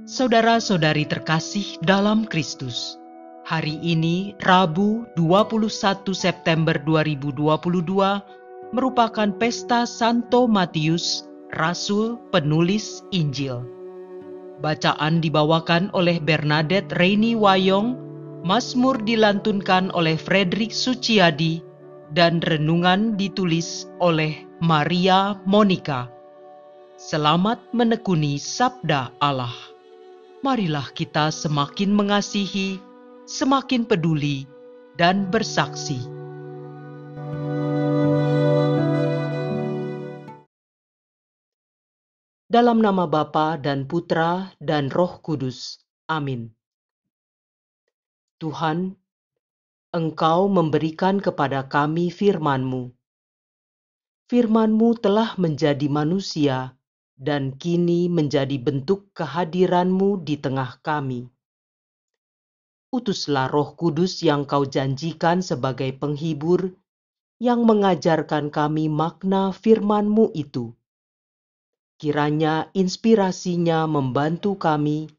Saudara-saudari terkasih dalam Kristus, hari ini Rabu 21 September 2022 merupakan pesta Santo Matius, Rasul penulis Injil. Bacaan dibawakan oleh Bernadette Reini Wayong, Mazmur dilantunkan oleh Fredrik Suciadi, dan renungan ditulis oleh Maria Monica. Selamat menekuni Sabda Allah. Marilah kita semakin mengasihi, semakin peduli, dan bersaksi. Dalam nama Bapa dan Putra dan Roh Kudus. Amin. Tuhan, Engkau memberikan kepada kami firman-Mu. Firman-Mu telah menjadi manusia dan kini menjadi bentuk kehadiran-Mu di tengah kami. Utuslah Roh Kudus yang Kau janjikan sebagai penghibur, yang mengajarkan kami makna firman-Mu itu. Kiranya inspirasinya membantu kami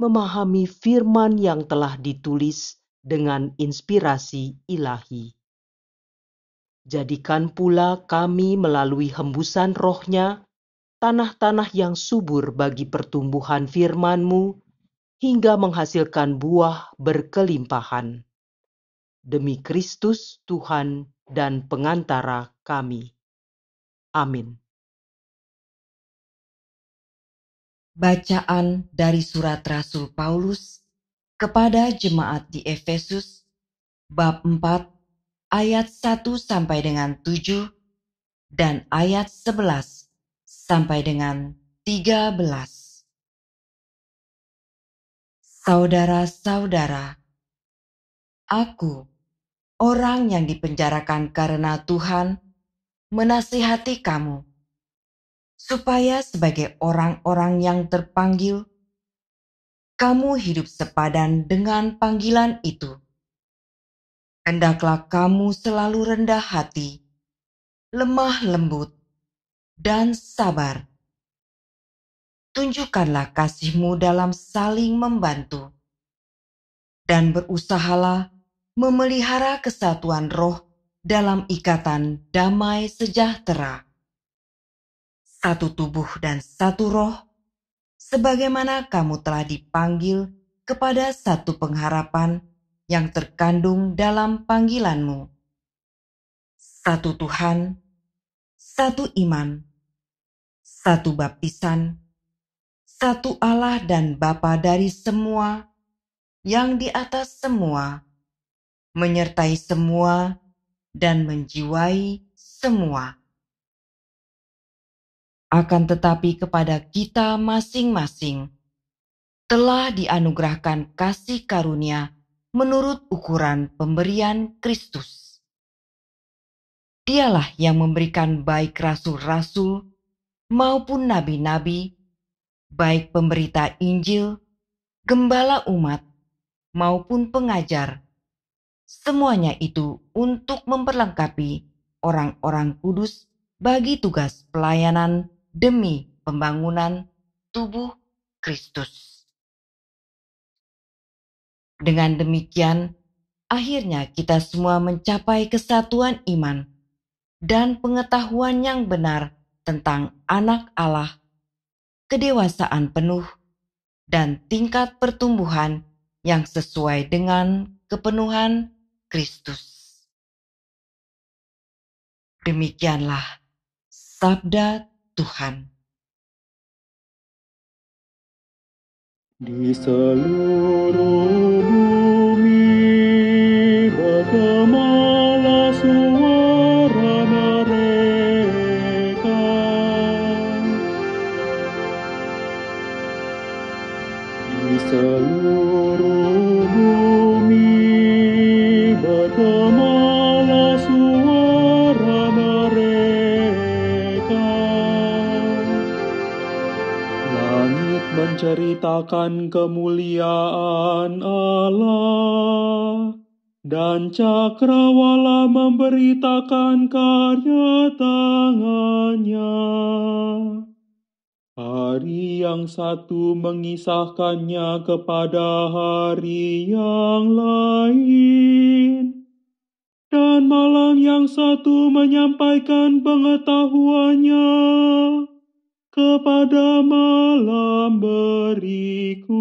memahami firman yang telah ditulis dengan inspirasi ilahi. Jadikan pula kami melalui hembusan Roh-Nya, tanah-tanah yang subur bagi pertumbuhan firman-Mu, hingga menghasilkan buah berkelimpahan. Demi Kristus Tuhan dan pengantara kami. Amin. Bacaan dari surat Rasul Paulus kepada jemaat di Efesus, bab 4, ayat 1 sampai dengan 7, dan ayat 11 sampai dengan 13. Saudara-saudara, aku, orang yang dipenjarakan karena Tuhan, menasihati kamu, supaya sebagai orang-orang yang terpanggil, kamu hidup sepadan dengan panggilan itu. Hendaklah kamu selalu rendah hati, lemah lembut, dan sabar. Tunjukkanlah kasih-Mu dalam saling membantu, dan berusahalah memelihara kesatuan roh dalam ikatan damai sejahtera. Satu tubuh dan satu roh, sebagaimana kamu telah dipanggil kepada satu pengharapan yang terkandung dalam panggilan-Mu. Satu Tuhan, satu iman, satu baptisan, satu Allah dan Bapa dari semua, yang di atas semua, menyertai semua dan menjiwai semua. Akan tetapi kepada kita masing-masing telah dianugerahkan kasih karunia menurut ukuran pemberian Kristus. Dialah yang memberikan baik rasul-rasul maupun nabi-nabi, baik pemberita Injil, gembala umat, maupun pengajar. Semuanya itu untuk memperlengkapi orang-orang kudus bagi tugas pelayanan demi pembangunan tubuh Kristus. Dengan demikian, akhirnya kita semua mencapai kesatuan iman dan pengetahuan yang benar tentang Anak Allah, kedewasaan penuh, dan tingkat pertumbuhan yang sesuai dengan kepenuhan Kristus. Demikianlah sabda Tuhan. Di seluruh bumi bergemalah suara mereka. Di seluruh bumi bergemalah suara mereka. Langit menceritakan kemuliaan Allah, dan cakrawala memberitakan karya tangannya. Hari yang satu mengisahkannya kepada hari yang lain, dan malam yang satu menyampaikan pengetahuannya kepada malam berikut.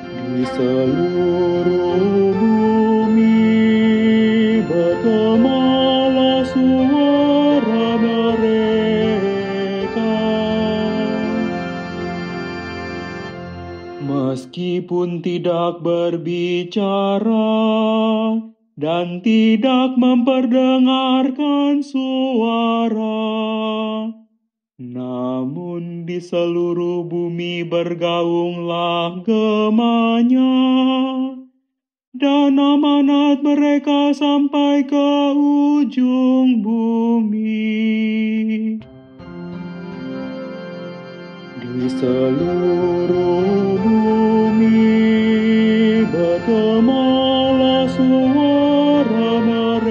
Di seluruh bumi bergemalah suara mereka. Meskipun tidak berbicara dan tidak memperdengarkan suara, namun di seluruh bumi bergaunglah gemanya, dan amanat mereka sampai ke ujung bumi. Di seluruh bumi bergemalah suara mereka.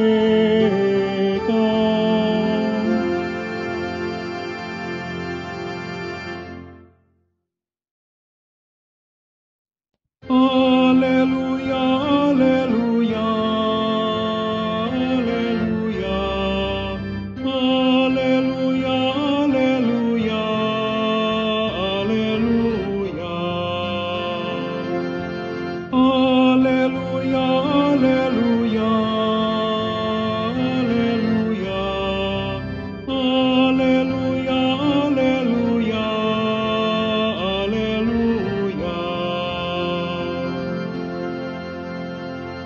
Haleluya, haleluya, haleluya, haleluya, haleluya, haleluya. Haleluya, haleluya, haleluya, haleluya, haleluya, haleluya.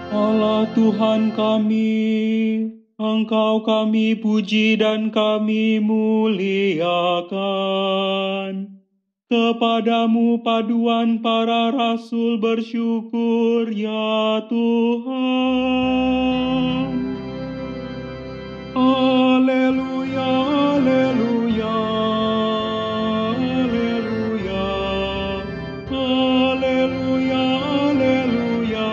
Allah Tuhan kami, Engkau kami puji dan kami muliakan. Kepadamu paduan para rasul bersyukur ya Tuhan. Haleluya, haleluya, haleluya, haleluya, haleluya,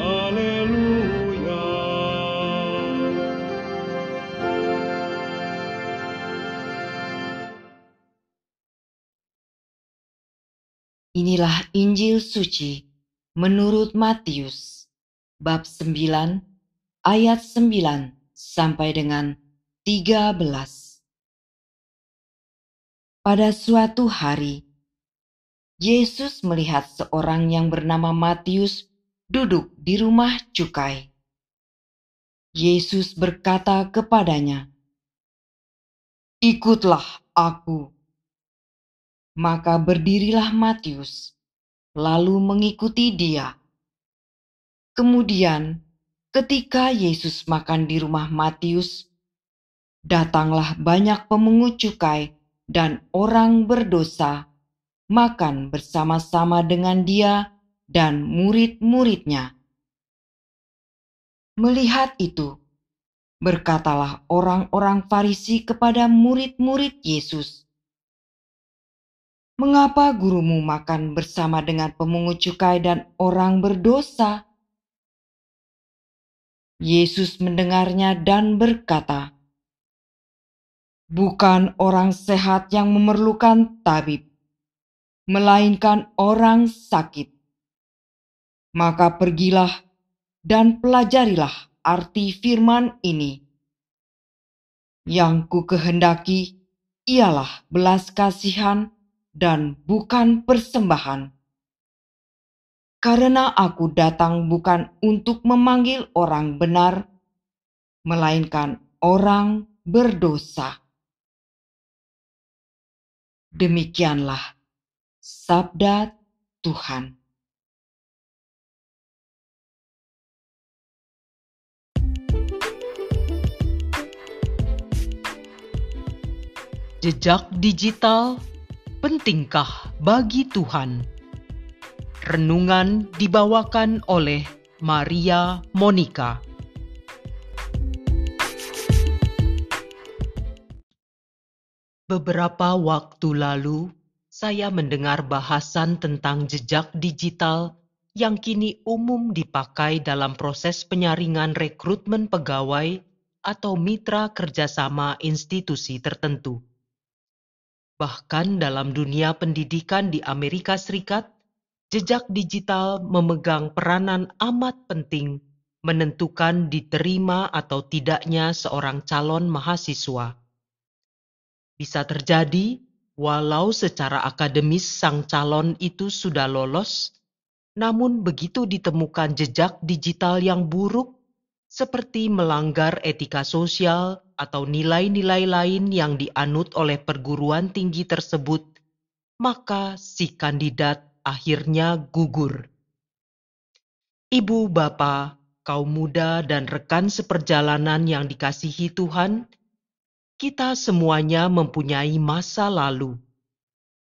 haleluya. Inilah Injil suci menurut Matius, bab 9, ayat 9 sampai dengan 13. Pada suatu hari, Yesus melihat seorang yang bernama Matius duduk di rumah cukai. Yesus berkata kepadanya, "Ikutlah aku." Maka berdirilah Matius, lalu mengikuti dia. Kemudian, ketika Yesus makan di rumah Matius, datanglah banyak pemungut cukai dan orang berdosa makan bersama-sama dengan dia dan murid-muridnya. Melihat itu, berkatalah orang-orang Farisi kepada murid-murid Yesus, "Mengapa gurumu makan bersama dengan pemungut cukai dan orang berdosa?" Yesus mendengarnya dan berkata, "Bukan orang sehat yang memerlukan tabib, melainkan orang sakit. Maka pergilah dan pelajarilah arti firman ini. Yang ku kehendaki ialah belas kasihan dan bukan persembahan. Karena aku datang bukan untuk memanggil orang benar, melainkan orang berdosa." Demikianlah sabda Tuhan. Jejak digital pentingkah bagi Tuhan? Renungan dibawakan oleh Maria Monica. Beberapa waktu lalu, saya mendengar bahasan tentang jejak digital yang kini umum dipakai dalam proses penyaringan rekrutmen pegawai atau mitra kerjasama institusi tertentu. Bahkan dalam dunia pendidikan di Amerika Serikat, jejak digital memegang peranan amat penting menentukan diterima atau tidaknya seorang calon mahasiswa. Bisa terjadi, walau secara akademis sang calon itu sudah lolos, namun begitu ditemukan jejak digital yang buruk, seperti melanggar etika sosial atau nilai-nilai lain yang dianut oleh perguruan tinggi tersebut, maka si kandidat akhirnya gugur. Ibu, bapak, kaum muda, dan rekan seperjalanan yang dikasihi Tuhan, kita semuanya mempunyai masa lalu.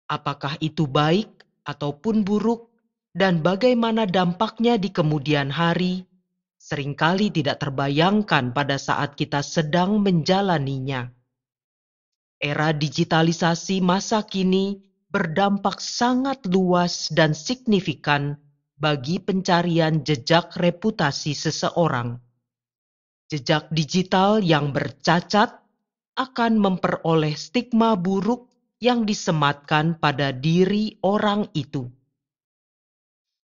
Apakah itu baik ataupun buruk, dan bagaimana dampaknya di kemudian hari, seringkali tidak terbayangkan pada saat kita sedang menjalaninya. Era digitalisasi masa kini berdampak sangat luas dan signifikan bagi pencarian jejak reputasi seseorang. Jejak digital yang bercacat akan memperoleh stigma buruk yang disematkan pada diri orang itu.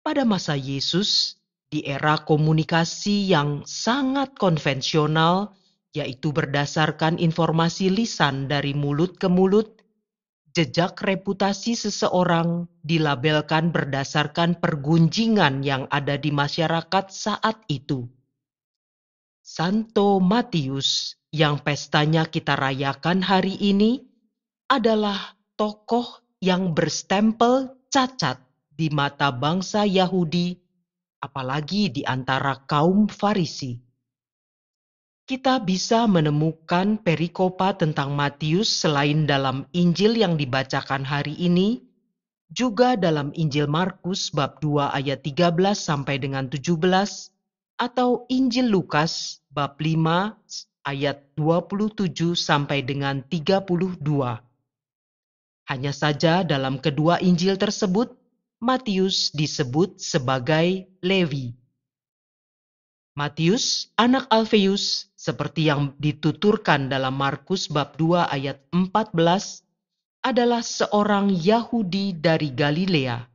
Pada masa Yesus, di era komunikasi yang sangat konvensional, yaitu berdasarkan informasi lisan dari mulut ke mulut, jejak reputasi seseorang dilabelkan berdasarkan pergunjingan yang ada di masyarakat saat itu. Santo Matius, yang pestanya kita rayakan hari ini, adalah tokoh yang berstempel cacat di mata bangsa Yahudi, apalagi di antara kaum Farisi. Kita bisa menemukan perikopa tentang Matius selain dalam Injil yang dibacakan hari ini, juga dalam Injil Markus bab 2 ayat 13 sampai dengan 17, atau Injil Lukas bab 5 ayat 27 sampai dengan 32. Hanya saja dalam kedua Injil tersebut, Matius disebut sebagai Lewi. Matius, anak Alfeus, seperti yang dituturkan dalam Markus bab 2 ayat 14, adalah seorang Yahudi dari Galilea.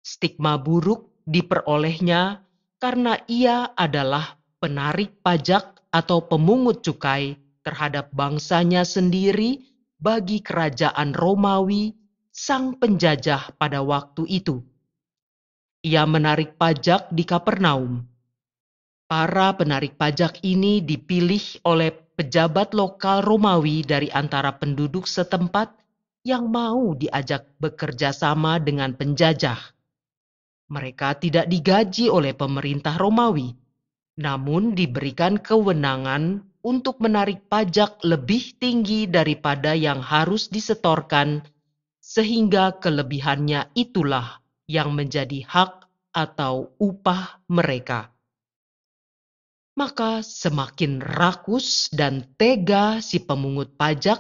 Stigma buruk diperolehnya karena ia adalah penarik pajak atau pemungut cukai terhadap bangsanya sendiri bagi kerajaan Romawi, sang penjajah pada waktu itu. Ia menarik pajak di Kapernaum. Para penarik pajak ini dipilih oleh pejabat lokal Romawi dari antara penduduk setempat yang mau diajak bekerja sama dengan penjajah. Mereka tidak digaji oleh pemerintah Romawi, namun diberikan kewenangan untuk menarik pajak lebih tinggi daripada yang harus disetorkan, sehingga kelebihannya itulah yang menjadi hak atau upah mereka. Maka semakin rakus dan tega si pemungut pajak,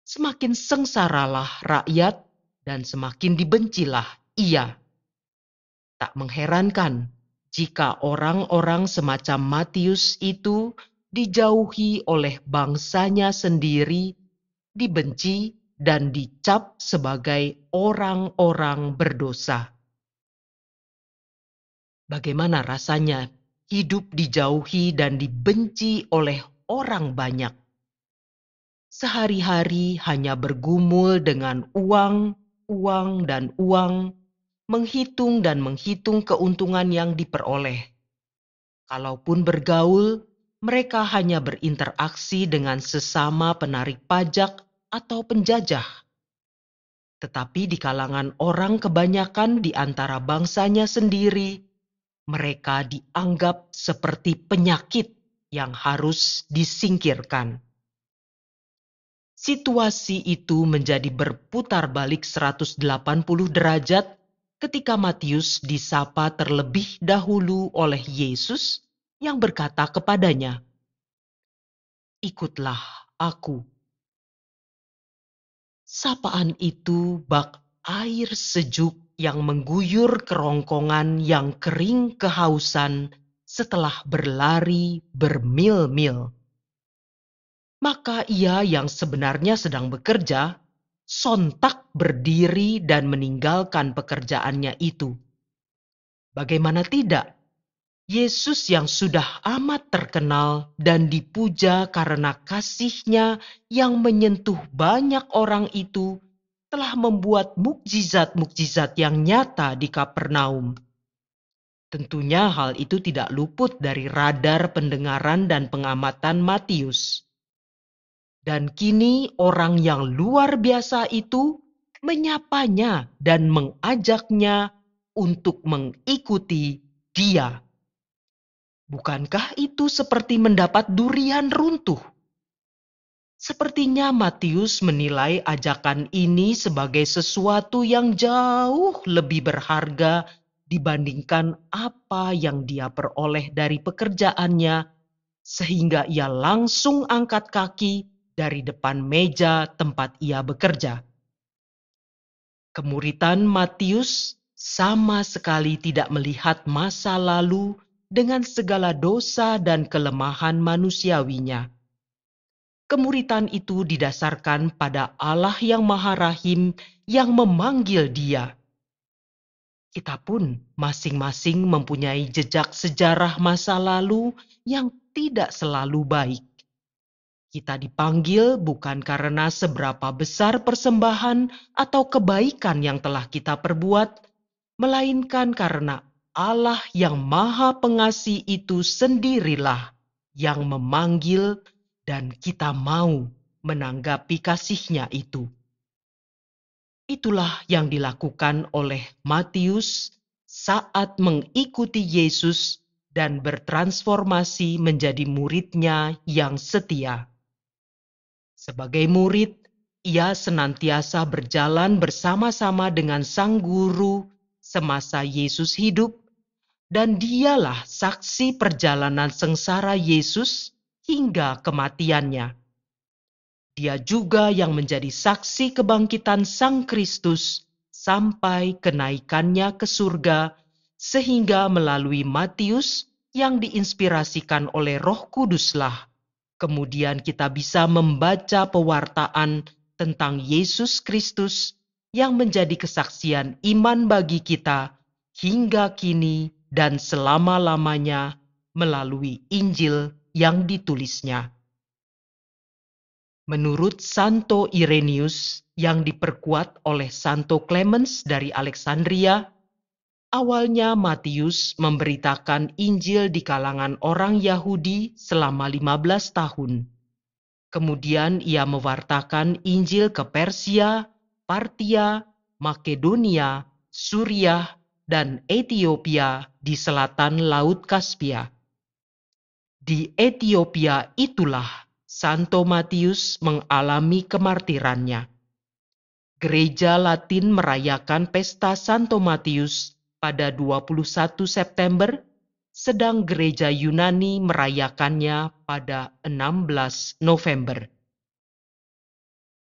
semakin sengsaralah rakyat dan semakin dibencilah ia. Tak mengherankan jika orang-orang semacam Matius itu dijauhi oleh bangsanya sendiri, dibenci dan dicap sebagai orang-orang berdosa. Bagaimana rasanya hidup dijauhi dan dibenci oleh orang banyak? Sehari-hari hanya bergumul dengan uang, dan uang, menghitung dan menghitung keuntungan yang diperoleh. Kalaupun bergaul, mereka hanya berinteraksi dengan sesama penarik pajak atau penjajah. Tetapi di kalangan orang kebanyakan di antara bangsanya sendiri, mereka dianggap seperti penyakit yang harus disingkirkan. Situasi itu menjadi berputar balik 180 derajat ketika Matius disapa terlebih dahulu oleh Yesus yang berkata kepadanya, "Ikutlah aku." Sapaan itu bak air sejuk yang mengguyur kerongkongan yang kering kehausan setelah berlari bermil-mil. maka ia yang sebenarnya sedang bekerja sontak berdiri dan meninggalkan pekerjaannya itu. Bagaimana tidak? Yesus yang sudah amat terkenal dan dipuja karena kasih-Nya yang menyentuh banyak orang itu telah membuat mukjizat-mukjizat yang nyata di Kapernaum. Tentunya hal itu tidak luput dari radar pendengaran dan pengamatan Matius. Dan kini orang yang luar biasa itu menyapanya dan mengajaknya untuk mengikuti dia. Bukankah itu seperti mendapat durian runtuh? Sepertinya Matius menilai ajakan ini sebagai sesuatu yang jauh lebih berharga dibandingkan apa yang dia peroleh dari pekerjaannya, sehingga ia langsung angkat kaki dari depan meja tempat ia bekerja. Kemuritan Matius sama sekali tidak melihat masa lalu dengan segala dosa dan kelemahan manusiawinya. Kemuritan itu didasarkan pada Allah yang Maha Rahim yang memanggil dia. Kita pun masing-masing mempunyai jejak sejarah masa lalu yang tidak selalu baik. Kita dipanggil bukan karena seberapa besar persembahan atau kebaikan yang telah kita perbuat, melainkan karena Allah yang Maha Pengasih itu sendirilah yang memanggil dan kita mau menanggapi kasih-Nya itu. Itulah yang dilakukan oleh Matius saat mengikuti Yesus dan bertransformasi menjadi murid-Nya yang setia. Sebagai murid, ia senantiasa berjalan bersama-sama dengan Sang Guru semasa Yesus hidup, dan dialah saksi perjalanan sengsara Yesus hingga kematiannya. Dia juga yang menjadi saksi kebangkitan Sang Kristus sampai kenaikannya ke surga, sehingga melalui Matius yang diinspirasikan oleh Roh Kuduslah, kemudian kita bisa membaca pewartaan tentang Yesus Kristus yang menjadi kesaksian iman bagi kita hingga kini dan selama-lamanya melalui Injil yang ditulisnya. Menurut Santo Irenaeus yang diperkuat oleh Santo Clemens dari Alexandria, awalnya Matius memberitakan Injil di kalangan orang Yahudi selama 15 tahun. Kemudian ia mewartakan Injil ke Persia, Partia, Makedonia, Suriah, dan Ethiopia di selatan Laut Kaspia. Di Ethiopia itulah Santo Matius mengalami kemartirannya. Gereja Latin merayakan pesta Santo Matius pada 21 September, sedang gereja Yunani merayakannya pada 16 November.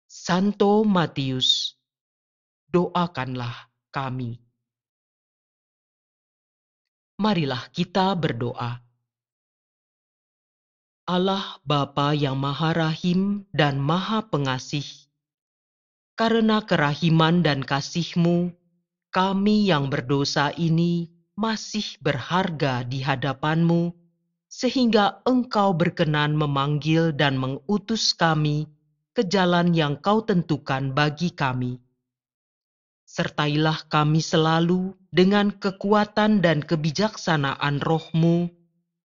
Santo Matius, doakanlah kami. Marilah kita berdoa. Allah Bapa yang Maha Rahim dan Maha Pengasih, karena kerahiman dan kasih-Mu, kami yang berdosa ini masih berharga di hadapan-Mu, sehingga Engkau berkenan memanggil dan mengutus kami ke jalan yang Kau tentukan bagi kami. Sertailah kami selalu dengan kekuatan dan kebijaksanaan Roh-Mu,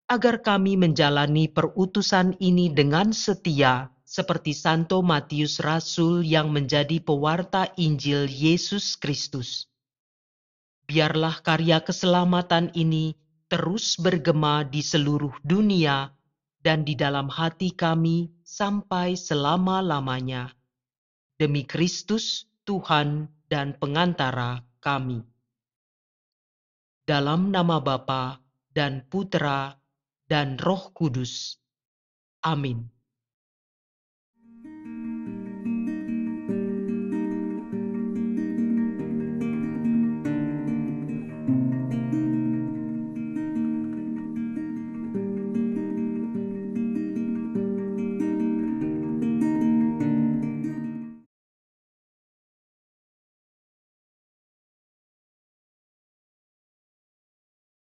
agar kami menjalani perutusan ini dengan setia, seperti Santo Matius Rasul yang menjadi pewarta Injil Yesus Kristus. Biarlah karya keselamatan ini terus bergema di seluruh dunia dan di dalam hati kami sampai selama-lamanya. Demi Kristus, Tuhan dan pengantara kami. Dalam nama Bapa dan Putra dan Roh Kudus. Amin.